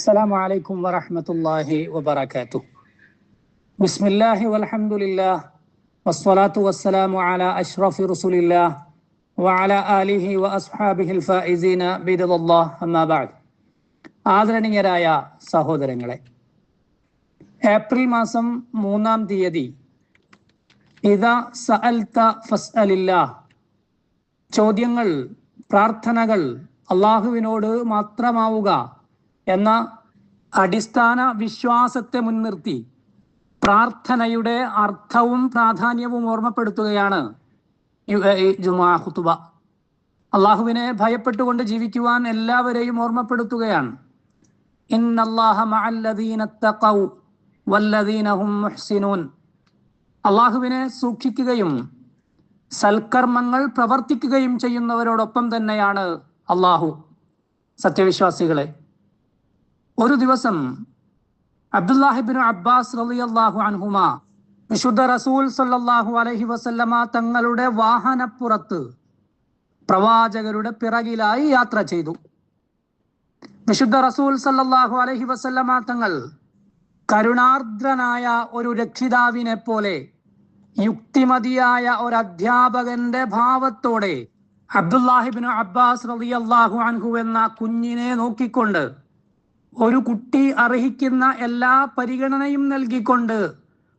അസ്സലാമു അലൈക്കും വറഹ്മത്തുള്ളാഹി വബറകാതുഹു. ബിസ്മില്ലാഹി വൽഹംദുലില്ലാഹ് വസ്സലാത്തു വസ്സലാമു അലാ അഷ്റഫി റസൂലില്ലാഹ് വഅലാ ആലിഹി വഅസ്ഹാബിഹിൽ ഫായിസീന ബിറിദല്ലാഹ് അമ്മാ ബഅദ്. ആദരണീയരായ സഹോദരങ്ങളെ, ഏപ്രിൽ മാസം 3-ാം തീയതി ഇദാ സഅൽത ഫസ്അലില്ലാഹ്, ചോദ്യങ്ങൾ, പ്രാർത്ഥനകൾ അള്ളാഹുവിനോട് മാത്രമാവുക എന്ന അടിസ്ഥാന വിശ്വാസത്തെ മുൻനിർത്തി പ്രാർത്ഥനയുടെ അർത്ഥവും പ്രാധാന്യവും ഓർമ്മപ്പെടുത്തുകയാണ് ജുമുഅ ഖുതുബ. അള്ളാഹുവിനെ ഭയപ്പെട്ടുകൊണ്ട് ജീവിക്കുവാൻ എല്ലാവരെയും ഓർമ്മപ്പെടുത്തുകയാണ്. ഇന്നല്ലാഹ മഅല്ലദീന തഖൗ വല്ലദീന ഹും മുഹ്സിനൂൻ. അള്ളാഹുവിനെ സൂക്ഷിക്കുകയും സൽക്കർമ്മങ്ങൾ പ്രവർത്തിക്കുകയും ചെയ്യുന്നവരോടൊപ്പം തന്നെയാണ് അള്ളാഹു. സത്യവിശ്വാസികളെ, ഒരു ദിവസം അബ്ദുല്ലാഹിബ്നു അബ്ബാസ് റളിയല്ലാഹു അൻഹുമാ വിശുദ്ധ റസൂൽ സല്ലല്ലാഹു അലൈഹി വസല്ലമ തങ്ങളുടെ വാഹനപ്പുറത്ത് പ്രവാചകരുടെ പിറകിലായി യാത്ര ചെയ്തു. വിശുദ്ധ റസൂൽ സല്ലല്ലാഹു അലൈഹി വസല്ലമ തങ്ങൾ കരുണാർദ്രനായ ഒരു രക്ഷിതാവിനെ പോലെ, യുക്തിമതിയായ ഒരു അധ്യാപകന്റെ ഭാവത്തോടെ അബ്ദുല്ലാഹിബ്നു അബ്ബാസ് റളിയല്ലാഹു അൻഹു എന്ന കുഞ്ഞിനെ നോക്കിക്കൊണ്ട്, ഒരു കുട്ടി അർഹിക്കുന്ന എല്ലാ പരിഗണനയും നൽകിക്കൊണ്ട്,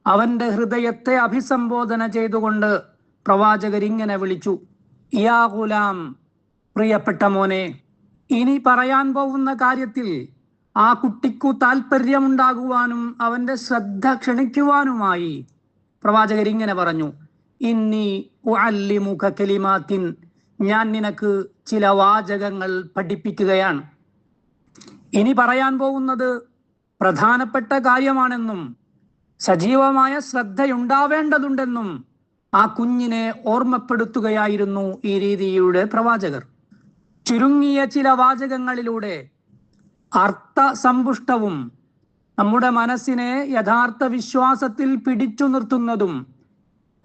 അവന്റെ ഹൃദയത്തെ അഭിസംബോധന ചെയ്തുകൊണ്ട് പ്രവാചകരിങ്ങനെ വിളിച്ചു: യാ ഗുലാം, പ്രിയപ്പെട്ട മോനെ. ഇനി പറയാൻ പോകുന്ന കാര്യത്തിൽ ആ കുട്ടിക്കു താല്പര്യമുണ്ടാകുവാനും അവന്റെ ശ്രദ്ധ ക്ഷണിക്കുവാനുമായി പ്രവാചകരിങ്ങനെ പറഞ്ഞു: ഇന്നി ഉഅല്ലിമുക കലിമാത്തിൻ, ഞാൻ നിനക്ക് ചില വാചകങ്ങൾ പഠിപ്പിക്കുകയാണ്. ഇനി പറയാൻ പോകുന്നത് പ്രധാനപ്പെട്ട കാര്യമാണെന്നും സജീവമായ ശ്രദ്ധയുണ്ടാവേണ്ടതുണ്ടെന്നും ആ കുഞ്ഞിനെ ഓർമ്മപ്പെടുത്തുകയായിരുന്നു ഈ രീതിയുടെ പ്രവാചകർ. ചുരുങ്ങിയ ചില വാചകങ്ങളിലൂടെ അർത്ഥസമ്പുഷ്ടവും നമ്മുടെ മനസ്സിനെ യഥാർത്ഥ വിശ്വാസത്തിൽ പിടിച്ചു നിർത്തുന്നതും,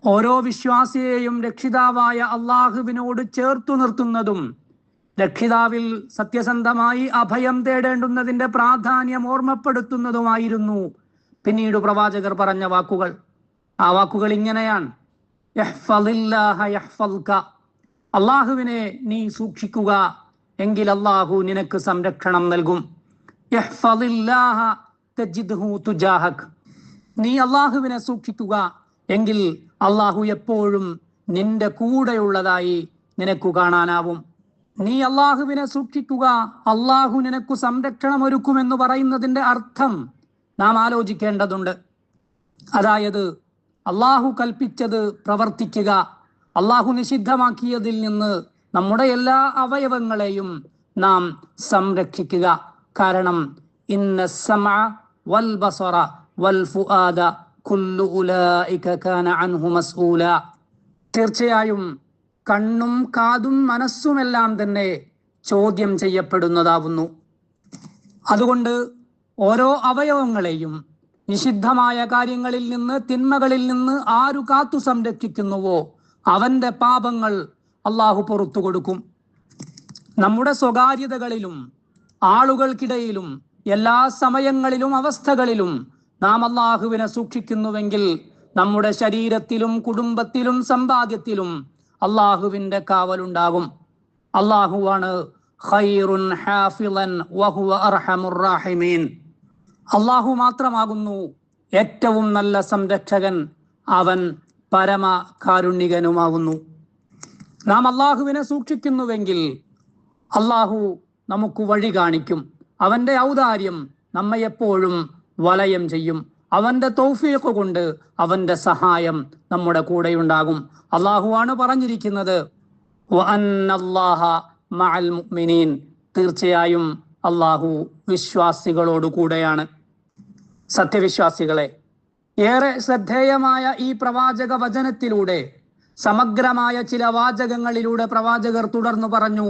ഓരോ വിശ്വാസിയെയും രക്ഷിതാവായ അള്ളാഹുവിനോട് ചേർത്തു നിർത്തുന്നതും, രക്ഷിതാവിൽ സത്യസന്ധമായി അഭയം തേടേണ്ടുന്നതിന്റെ പ്രാധാന്യം ഓർമ്മപ്പെടുത്തുന്നതുമായിരുന്നു പിന്നീട് പ്രവാചകർ പറഞ്ഞ വാക്കുകൾ. ആ വാക്കുകൾ ഇങ്ങനെയാണ്: യഹ്ഫളില്ലാഹ യഹ്ഫൾക, അള്ളാഹുവിനെ നീ സൂക്ഷിക്കുക, എങ്കിൽ അള്ളാഹു നിനക്ക് സംരക്ഷണം നൽകും. യഹ്ഫളില്ലാഹ തജിദ്ഹു തുജാഹക്, നീ അള്ളാഹുവിനെ സൂക്ഷിക്കുക, എങ്കിൽ അള്ളാഹു എപ്പോഴും നിന്റെ കൂടെയുള്ളതായി നിനക്ക് കാണാനാവും. നീ അള്ളാഹുവിനെ സൂക്ഷിക്കുക, അള്ളാഹു നിനക്കു സംരക്ഷണം ഒരുക്കുമെന്ന് പറയുന്നതിന്റെ അർത്ഥം നാം ആലോചിക്കേണ്ടതുണ്ട്. അതായത്, അള്ളാഹു കൽപ്പിച്ചത് പ്രവർത്തിക്കുക, അള്ളാഹു നിഷിദ്ധമാക്കിയതിൽ നിന്ന് നമ്മുടെ എല്ലാ അവയവങ്ങളെയും നാം സംരക്ഷിക്കുക. കാരണം ഇന്ന സമഅ വൽ ബസറ വൽ ഫുആദ കുല്ലു ഉലൈക കാന അൻഹു മസ്ഊല, തീർച്ചയായും കണ്ണും കാതും മനസ്സുമെല്ലാം തന്നെ ചോദ്യം ചെയ്യപ്പെടുന്നതാവുന്നു. അതുകൊണ്ട് ഓരോ അവയവങ്ങളെയും നിഷിദ്ധമായ കാര്യങ്ങളിൽ നിന്ന്, തിന്മകളിൽ നിന്ന് ആരു കാത്തു സംരക്ഷിക്കുന്നുവോ അവന്റെ പാപങ്ങൾ അള്ളാഹു പുറത്തു കൊടുക്കും. നമ്മുടെ സ്വകാര്യതകളിലും ആളുകൾക്കിടയിലും എല്ലാ സമയങ്ങളിലും അവസ്ഥകളിലും നാം അള്ളാഹുവിനെ സൂക്ഷിക്കുന്നുവെങ്കിൽ നമ്മുടെ ശരീരത്തിലും കുടുംബത്തിലും സമ്പാദ്യത്തിലും അള്ളാഹുവിന്റെ കാവലുണ്ടാകും. അള്ളാഹുവാണ് ഖൈറുൻ ഹാഫിളൻ വഹുവ അർഹമുർ റാഹിമീൻ. അള്ളാഹു മാത്രമാകുന്നു ഏറ്റവും നല്ല സംരക്ഷകൻ, അവൻ പരമ കാരുണ്യകനുമാകുന്നു. നാം അള്ളാഹുവിനെ സൂക്ഷിക്കുന്നുവെങ്കിൽ അള്ളാഹു നമുക്ക് വഴി കാണിക്കും. അവന്റെ ഔദാര്യം നമ്മെ എപ്പോഴും വലയം ചെയ്യും. അവന്റെ തൗഫീഖ് കൊണ്ട് അവന്റെ സഹായം നമ്മുടെ കൂടെയുണ്ടാകും. അള്ളാഹുവാണ് പറഞ്ഞിരിക്കുന്നത് വഅന്നല്ലാഹ മഅൽ മുഅ്മിനീൻ, തീർച്ചയായും അള്ളാഹു വിശ്വാസികളോട് കൂടെയാണ്. സത്യവിശ്വാസികളെ, ഏറെ ശ്രദ്ധേയമായ ഈ പ്രവാചക വചനത്തിലൂടെ, സമഗ്രമായ ചില വാചകങ്ങളിലൂടെ പ്രവാചകർ തുടർന്നു പറഞ്ഞു: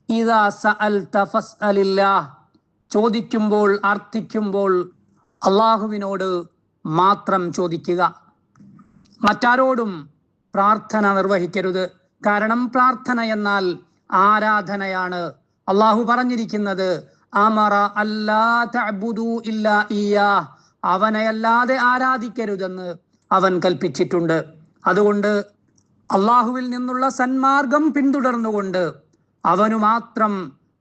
ഇദാ സഅൽത ഫസ്അലില്ലാഹ്, ചോദിക്കുമ്പോൾ, അർത്ഥിക്കുമ്പോൾ അള്ളാഹുവിനോട് മാത്രം ചോദിക്കുക, മറ്റാരോടും പ്രാർത്ഥന നിർവഹിക്കരുത്. കാരണം പ്രാർത്ഥന എന്നാൽ ആരാധനയാണ്. അള്ളാഹു പറഞ്ഞിരിക്കുന്നത് അമറ അല്ലാ തഅബുദു ഇല്ലാ ഇയ്യാഹ്, അവനെയല്ലാതെ ആരാധിക്കരുതെന്ന് അവൻ കൽപ്പിച്ചിട്ടുണ്ട്. അതുകൊണ്ട് അള്ളാഹുവിൽ നിന്നുള്ള സന്മാർഗം പിന്തുടർന്നുകൊണ്ട് അവനു മാത്രം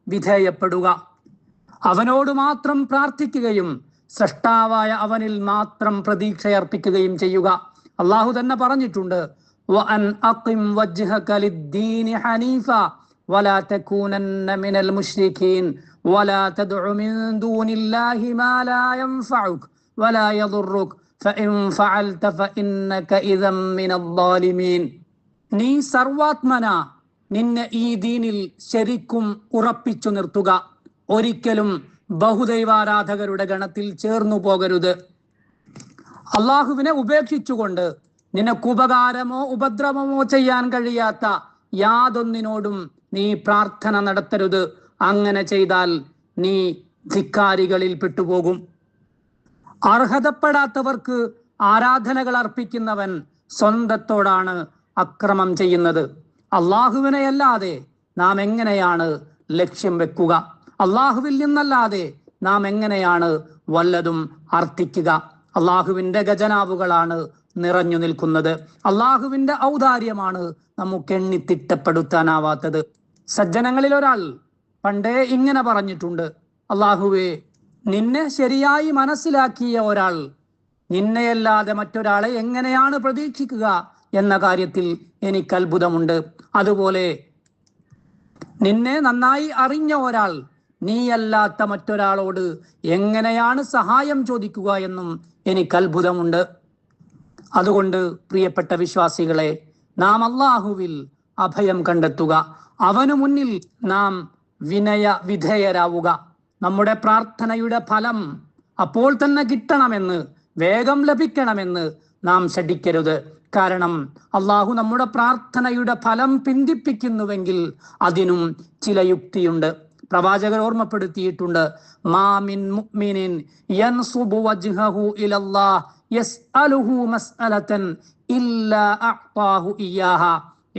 വിധേയപ്പെടുക, അവനോട് മാത്രം പ്രാർത്ഥിക്കുകയും സൃഷ്ടാവായ അവനിൽ മാത്രം പ്രതീക്ഷയർപ്പിക്കുകയും ചെയ്യുക. അള്ളാഹു തന്നെ പറഞ്ഞിട്ടുണ്ട്, വഅൻ അഖിം വജ്ഹക ലിദ്ദീനി ഹനീഫ വലാ തകൂനന്ന മിനൽ മുശ്രികീൻ വലാ തദ്ഉ മിൻ ദൂനില്ലാഹി മാ ലാ യൻഫഉക വലാ യദുറുക ഫഇൻ ഫഅൽത ഫഇന്നക ഇദൻ മിനൽ ളാലിമീൻ. നീ സർവാത്മന നിന്നെ ഈ ദീനിൽ ശരിക്കും ഉറപ്പിച്ചു നിർത്തുക, ഒരിക്കലും ബഹുദൈവാരാധകരുടെ ഗണത്തിൽ ചേർന്നു പോകരുത്. അള്ളാഹുവിനെ ഉപേക്ഷിച്ചുകൊണ്ട് നിനക്ക് ഉപകാരമോ ഉപദ്രവമോ ചെയ്യാൻ കഴിയാത്ത യാതൊന്നിനോടും നീ പ്രാർത്ഥന നടത്തരുത്. അങ്ങനെ ചെയ്താൽ നീ ധിക്കാരികളിൽ പെട്ടുപോകും. അർഹതപ്പെടാത്തവർക്ക് ആരാധനകൾ അർപ്പിക്കുന്നവൻ സ്വന്തത്തോടാണ് അക്രമം ചെയ്യുന്നത്. അള്ളാഹുവിനെ അല്ലാതെ നാം എങ്ങനെയാണ് ലക്ഷ്യം വെക്കുക? അള്ളാഹുവിൽ നിന്നല്ലാതെ നാം എങ്ങനെയാണ് വല്ലതും അർത്ഥിക്കുക? അള്ളാഹുവിന്റെ ഖജനാവുകളാണ് നിറഞ്ഞു നിൽക്കുന്നത്. അള്ളാഹുവിന്റെ ഔദാര്യമാണ് നമുക്ക് എണ്ണിത്തിട്ടപ്പെടുത്താനാവാത്തത്. സജ്ജനങ്ങളിൽ ഒരാൾ പണ്ടേ ഇങ്ങനെ പറഞ്ഞിട്ടുണ്ട്, അള്ളാഹുവേ, നിന്നെ ശരിയായി മനസ്സിലാക്കിയ ഒരാൾ നിന്നെയല്ലാതെ മറ്റൊരാളെ എങ്ങനെയാണ് പ്രതീക്ഷിക്കുക എന്ന കാര്യത്തിൽ എനിക്ക് അത്ഭുതമുണ്ട്. അതുപോലെ നിന്നെ നന്നായി അറിഞ്ഞ ഒരാൾ നീയല്ലാത്ത മറ്റൊരാളോട് എങ്ങനെയാണ് സഹായം ചോദിക്കുക എന്നും എനിക്ക് അത്ഭുതമുണ്ട്. അതുകൊണ്ട് പ്രിയപ്പെട്ട വിശ്വാസികളെ, നാം അള്ളാഹുവിൽ അഭയം കണ്ടെത്തുക, അവനു മുന്നിൽ നാം വിനയ വിധേയരാവുക. നമ്മുടെ പ്രാർത്ഥനയുടെ ഫലം അപ്പോൾ തന്നെ കിട്ടണമെന്ന്, വേഗം ലഭിക്കണമെന്ന് നാം ശഠിക്കരുത്. കാരണം അള്ളാഹു നമ്മുടെ പ്രാർത്ഥനയുടെ ഫലം പിന്തിപ്പിക്കുന്നുവെങ്കിൽ അതിനും ചില യുക്തിയുണ്ട്. പ്രവാചകർ ഓർമ്മപ്പെടുത്തിയിട്ടുണ്ട്, മാമിൻ മുഅ്മിനിൻ യൻസുബു വജ്ഹഹു ഇലല്ലാഹ് യസ്അലുഹു മസ്അലതൻ ഇല്ലാ അഅ്താഹു ഇയ്യാഹ.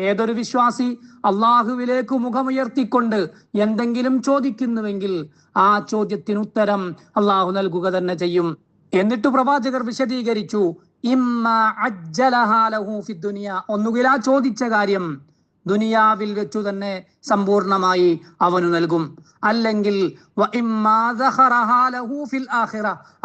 ഏതൊരു വിശ്വാസി അള്ളാഹുവിലേക്ക് മുഖമുയർത്തിക്കൊണ്ട് എന്തെങ്കിലും ചോദിക്കുന്നുവെങ്കിൽ ആ ചോദ്യത്തിന് ഉത്തരം അള്ളാഹു നൽകുക തന്നെ ചെയ്യും. എന്നിട്ട് പ്രവാചകർ വിശദീകരിച്ചു, ഇമ്മാ അജ്ജലഹാ ലഹു ഫിദ്ദുനിയ, ഒന്നുകിൽ ആ ചോദിച്ച കാര്യം ദുനിയാവിൽ വെച്ചു തന്നെ സമ്പൂർണമായി അവനു നൽകും, അല്ലെങ്കിൽ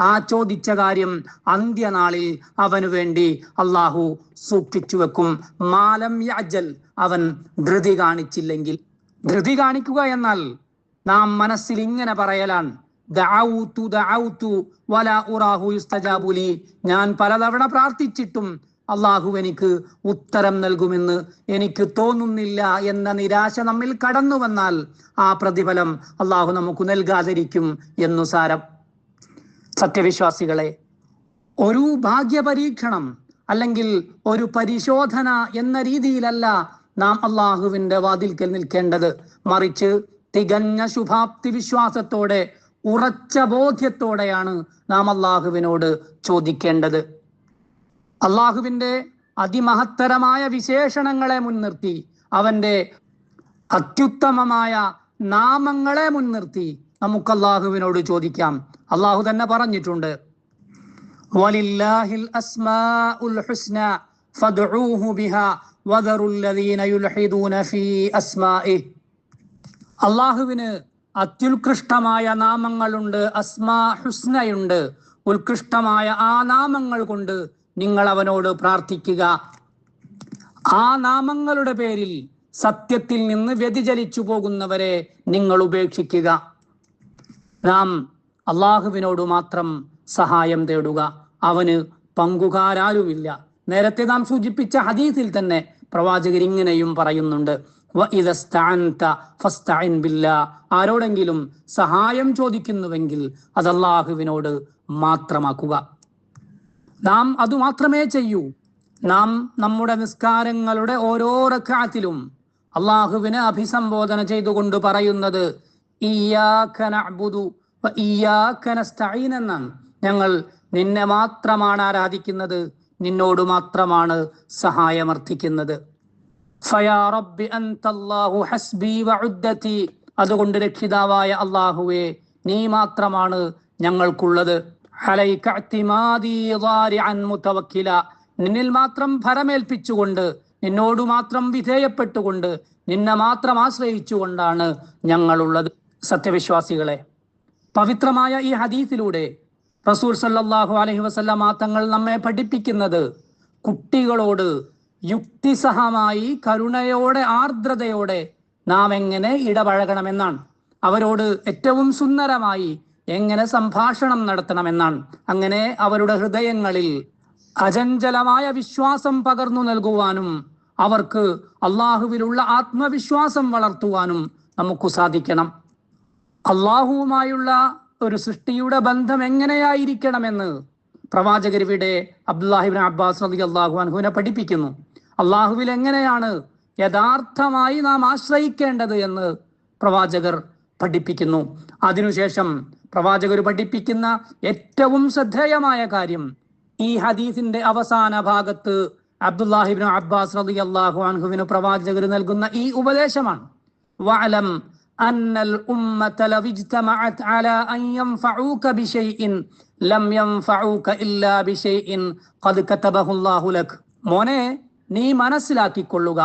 ആ ചോദിച്ച കാര്യം അന്ത്യനാളിൽ അവനു വേണ്ടി അള്ളാഹു സൂക്ഷിച്ചു വെക്കും. മാലം യഅ്ജൽ, അവൻ ധൃതി കാണിച്ചില്ലെങ്കിൽ. ധൃതി കാണിക്കുക എന്നാൽ നാം മനസ്സിൽ ഇങ്ങനെ പറയലാണ്, ദഅൗതു വലാ ഉറാഹു യുസ്തജാബു ലി, ഞാൻ പലതവണ പ്രാർത്ഥിച്ചിട്ടും അള്ളാഹു എനിക്ക് ഉത്തരം നൽകുമെന്ന് എനിക്ക് തോന്നുന്നില്ല എന്ന നിരാശ നമ്മിൽ കടന്നു വന്നാൽ ആ പ്രതിഫലം അള്ളാഹു നമുക്ക് നൽകാതിരിക്കും എന്നു സാരം. സത്യവിശ്വാസികളെ, ഒരു ഭാഗ്യപരീക്ഷണം അല്ലെങ്കിൽ ഒരു പരിശോധന എന്ന രീതിയിലല്ല നാം അള്ളാഹുവിന്റെ വാതിൽക്കൽ നിൽക്കേണ്ടത്. മറിച്ച് തികഞ്ഞ ശുഭാപ്തി വിശ്വാസത്തോടെ, ഉറച്ച ബോധ്യത്തോടെയാണ് നാം അള്ളാഹുവിനോട് ചോദിക്കേണ്ടത്. അള്ളാഹുവിന്റെ അതിമഹത്തരമായ വിശേഷണങ്ങളെ മുൻനിർത്തി, അവന്റെ അത്യുത്തമമായ നാമങ്ങളെ മുൻനിർത്തി നമുക്ക് അള്ളാഹുവിനോട് ചോദിക്കാം. അള്ളാഹു തന്നെ പറഞ്ഞിട്ടുണ്ട്, വലില്ലാഹിൽ അസ്മാഉൽ ഹുസ്ന ഫദ്ഉഹു ബിഹാ വദറുൽ ലദീന യുൽഹിദൂന ഫീ അസ്മാഇഹി. അള്ളാഹുവിന് അത്യുത്കൃഷ്ടമായ നാമങ്ങളുണ്ട്, അസ്മാ ഹുസ്നയുണ്ട്. ഉത്കൃഷ്ടമായ ആ നാമങ്ങൾ കൊണ്ട് നിങ്ങൾ അവനോട് പ്രാർത്ഥിക്കുക. ആ നാമങ്ങളുടെ പേരിൽ സത്യത്തിൽ നിന്ന് വ്യതിചലിച്ചു പോകുന്നവരെ നിങ്ങൾ ഉപേക്ഷിക്കുക. നാം അള്ളാഹുവിനോട് മാത്രം സഹായം തേടുക, അവന് പങ്കുകാരാരുമില്ല. നേരത്തെ നാം സൂചിപ്പിച്ച ഹദീസിൽ തന്നെ പ്രവാചകർ ഇങ്ങനെയും പറയുന്നുണ്ട്, ആരോടെങ്കിലും സഹായം ചോദിക്കുന്നുവെങ്കിൽ അത് അള്ളാഹുവിനോട് മാത്രമാക്കുക. നാം അതുമാത്രമേ ചെയ്യൂ. നാം നമ്മുടെ നിസ്കാരങ്ങളുടെ ഓരോ റക്അത്തിലും അള്ളാഹുവിനെ അഭിസംബോധന ചെയ്തുകൊണ്ട് പറയുന്നത് ഇയ്യാക നഅ്ബുദു വ ഇയ്യാക നസ്തഈൻ എന്നാണ്. ഞങ്ങൾ നിന്നെ മാത്രമാണ് ആരാധിക്കുന്നത്, നിന്നോട് മാത്രമാണ് സഹായമർത്ഥിക്കുന്നത്. ഫയാ റബ്ബി അൻതല്ലാഹു ഹസ്ബി വഉദ്ദതി, അതുകൊണ്ട് രക്ഷിതാവായ അള്ളാഹുവേ, നീ മാത്രമാണ് ഞങ്ങൾക്കുള്ളത്. അലൈക ഇഅ്തിമാദി ളാരിഅൻ മുതവക്കില, നിന്നിൽ മാത്രം ഭരമേൽപ്പിച്ചുകൊണ്ട്, നിന്നോട് മാത്രം വിധേയപ്പെട്ടുകൊണ്ട്, നിന്നെ മാത്രം ആശ്രയിച്ചുകൊണ്ടാണ് ഞങ്ങളുള്ളത്. സത്യവിശ്വാസികളെ, പവിത്രമായ ഈ ഹദീസിലൂടെ റസൂൽ സല്ലല്ലാഹു അലൈഹി വസല്ലമ തങ്ങൾ നമ്മെ പഠിപ്പിക്കുന്നത് കുട്ടികളോട് യുക്തിസഹമായി, കരുണയോടെ, ആർദ്രതയോടെ നാം എങ്ങനെ ഇടപഴകണമെന്നാണ്. അവരോട് ഏറ്റവും സുന്ദരമായി എങ്ങനെ സംഭാഷണം നടത്തണമെന്നാണ്. അങ്ങനെ അവരുടെ ഹൃദയങ്ങളിൽ അചഞ്ചലമായ വിശ്വാസം പകർന്നു നൽകുവാനും അവർക്ക് അള്ളാഹുവിലുള്ള ആത്മവിശ്വാസം വളർത്തുവാനും നമുക്ക് സാധിക്കണം. അള്ളാഹുവുമായുള്ള ഒരു സൃഷ്ടിയുടെ ബന്ധം എങ്ങനെയായിരിക്കണമെന്ന് പ്രവാചകരിവിടെ അബ്ദുല്ലാഹി ഇബ്നു അബ്ബാസ് റളിയല്ലാഹു അൻഹുവിനെ പഠിപ്പിക്കുന്നു. അള്ളാഹുവിൽ എങ്ങനെയാണ് യഥാർത്ഥമായി നാം ആശ്രയിക്കേണ്ടത് എന്ന് പ്രവാചകർ പഠിപ്പിക്കുന്നു. അതിനുശേഷം പ്രവാചകർ പഠിപ്പിക്കുന്ന ഏറ്റവും ശ്രദ്ധേയമായ കാര്യം ഈ ഹദീസിന്റെ അവസാന ഭാഗത്ത് അബ്ദുല്ലാഹി ഇബ്നു അബ്ബാസ് റളിയല്ലാഹു അൻഹുവിന് പ്രവാചകർ നൽകുന്ന ഈ ഉപദേശമാണ്. വഅലം അന്നൽ ഉമ്മത ലൗ ഇജ്തമഅത് അലാ അൻ യൻഫഊക ബിശൈഇൻ ലം യൻഫഊക ഇല്ലാ ബിശൈഇൻ ഖദ് കതബഹു അല്ലാഹു ലക്. മോനെ, നീ മനസ്സിലാക്കിക്കൊള്ളുക,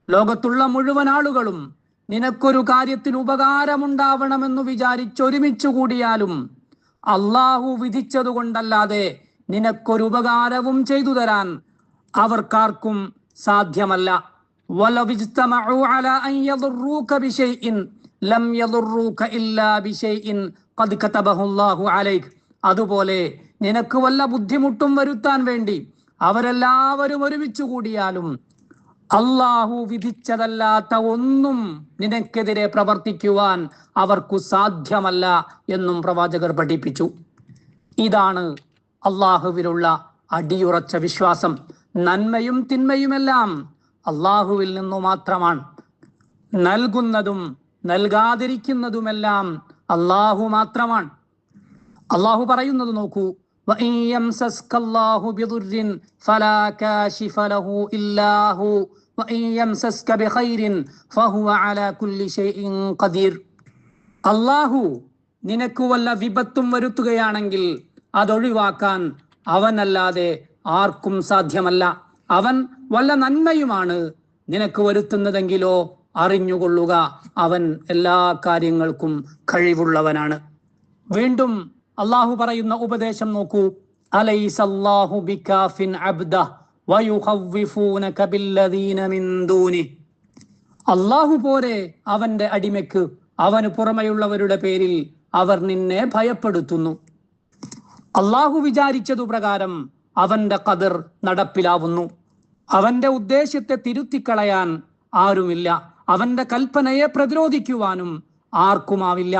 ലോകത്തുള്ള മുഴുവൻ ആളുകളും നിനക്കൊരു കാര്യത്തിൽ ഉപകാരമുണ്ടാവണമെന്ന് വിചാരിച്ചൊരുമിച്ചു കൂടിയാലും അള്ളാഹു വിധിച്ചതുകൊണ്ടല്ലാതെ നിനക്കൊരു ഉപകാരവും ചെയ്തു തരാൻ അവർക്കാർക്കും സാധ്യമല്ല. വലൗ ഇജ്തമഉ അലാ അൻ യദുറൂക ബിശൈഇൻ ലം യദുറൂക ഇല്ലാ ബിശൈഇൻ ഖദ് കതബഹു അല്ലാഹു അലൈക്. അതുപോലെ നിനക്ക് വല്ല ബുദ്ധിമുട്ടും വരുത്താൻ വേണ്ടി അവരെല്ലാവരും ഒരുമിച്ചു കൂടിയാലും അള്ളാഹു വിധിച്ചതല്ലാത്ത ഒന്നും നിനക്കെതിരെ പ്രവർത്തിക്കുവാൻ അവർക്കു സാധ്യമല്ല എന്നും പ്രവാചകർ പഠിപ്പിച്ചു. ഇതാണ് അള്ളാഹുവിലുള്ള അടിയുറച്ച വിശ്വാസം. നന്മയും തിന്മയുമെല്ലാം അള്ളാഹുവിൽ നിന്നു മാത്രമാണ്. നൽകുന്നതും നൽകാതിരിക്കുന്നതുമെല്ലാം അള്ളാഹു മാത്രമാണ്. അള്ളാഹു പറയുന്നത് നോക്കൂ, وَإِن يَمْسَسْكَ اللَّهُ بِضُرٍّ فَلَا كَاشِفَ لَهُ إِلَّا هُوَ وَإِن يَمْسَسْكَ بِخَيْرٍ فَهُوَ عَلَى كُلِّ شَيْءٍ قَدِيرٌ. അള്ളാഹു നിനക്ക് വല്ല വിപത്തും വരുത്തുകയാണെങ്കിൽ അതൊഴിവാക്കാൻ അവനല്ലാതെ ആർക്കും സാധ്യമല്ല. അവൻ വല്ല നന്മയുമാണ് നിനക്ക് വരുത്തുന്നതെങ്കിലോ അറിഞ്ഞുകൊള്ളുക, അവൻ എല്ലാ കാര്യങ്ങൾക്കും കഴിവുള്ളവനാണ്. വീണ്ടും അള്ളാഹു പറയുന്ന ഉപദേശം നോക്കൂ, അലൈസല്ലാഹു ബികാഫിൻ അബ്ദഹ് വയുഖവ്വിഫൂനക ബില്ലദീന മിൻ ദൂനിഹി. അള്ളാഹു പോരെ അവന്റെ അടിമയ്ക്ക്, അവന് പുറമെയുള്ളവരുടെ പേരിൽ അവർ നിന്നെ ഭയപ്പെടുത്തുന്നു. അള്ളാഹു വിചാരിച്ചതു പ്രകാരം അവന്റെ ഖദർ നടപ്പിലാവുന്നു. അവന്റെ ഉദ്ദേശ്യത്തെ തിരുത്തിക്കളയാൻ ആരുമില്ല. അവന്റെ കൽപ്പനയെ പ്രതിരോധിക്കുവാനും ആർക്കുമാവില്ല.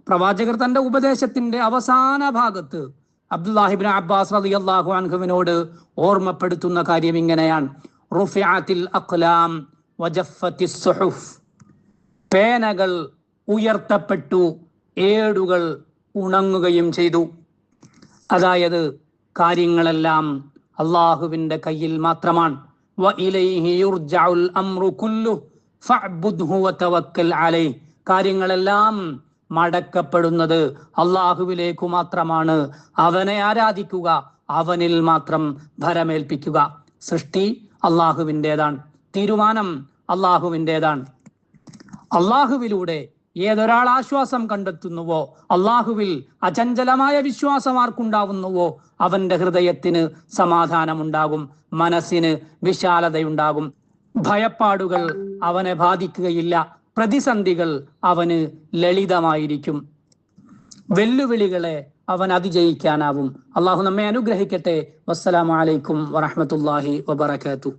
പ്രവാചകർ തന്റെ ഉപദേശത്തിന്റെ അവസാന ഭാഗത്ത് അബ്ദുല്ലാഹി ഇബ്നു അബ്ബാസ് റളിയല്ലാഹു അൻഹുവിനോട് ഓർമ്മപ്പെടുത്തുന്ന കാര്യം ഇങ്ങനെയാണ്: റുഫിഅത്തിൽ അഖ്ലാം വജഫത്തിസ് സുഹുഫ്. പേനകൾ ഉയർത്തപ്പെട്ടു, ഏടുകൾ ഉണങ്ങുകയും ചെയ്തു. അതായത് കാര്യങ്ങളെല്ലാം അള്ളാഹുവിന്റെ കയ്യിൽ മാത്രമാണ്. വഇലൈഹി യുർജഉൽ അംറു കുല്ലുഹു ഫഅബ്ദുഹു വതവക്കൽ അലൈഹി. കാര്യങ്ങളെല്ലാം മടക്കപ്പെടുന്നത് അള്ളാഹുവിലേക്കു മാത്രമാണ്. അവനെ ആരാധിക്കുക, അവനിൽ മാത്രം ഭരമേൽപ്പിക്കുക. സൃഷ്ടി അള്ളാഹുവിൻ്റെതാണ്, തീരുമാനം അള്ളാഹുവിൻ്റെതാണ്. അള്ളാഹുവിലൂടെ ഏതൊരാൾ ആശ്വാസം കണ്ടെത്തുന്നുവോ, അള്ളാഹുവിൽ അചഞ്ചലമായ വിശ്വാസം ആർക്കുണ്ടാവുന്നുവോ, അവന്റെ ഹൃദയത്തിന് സമാധാനമുണ്ടാകും, മനസ്സിന് വിശാലതയുണ്ടാകും. ഭയപ്പാടുകൾ അവനെ ബാധിക്കുകയില്ല, പ്രതിസന്ധികൾ അവന് ലളിതമായിരിക്കും, വെല്ലുവിളികളെ അവൻ അതിജയിക്കാനാവും. അള്ളാഹു നമ്മെ അനുഗ്രഹിക്കട്ടെ. വസ്സലാമു അലൈക്കും വറഹ്മത്തുള്ളാഹി വബറകാതുഹു.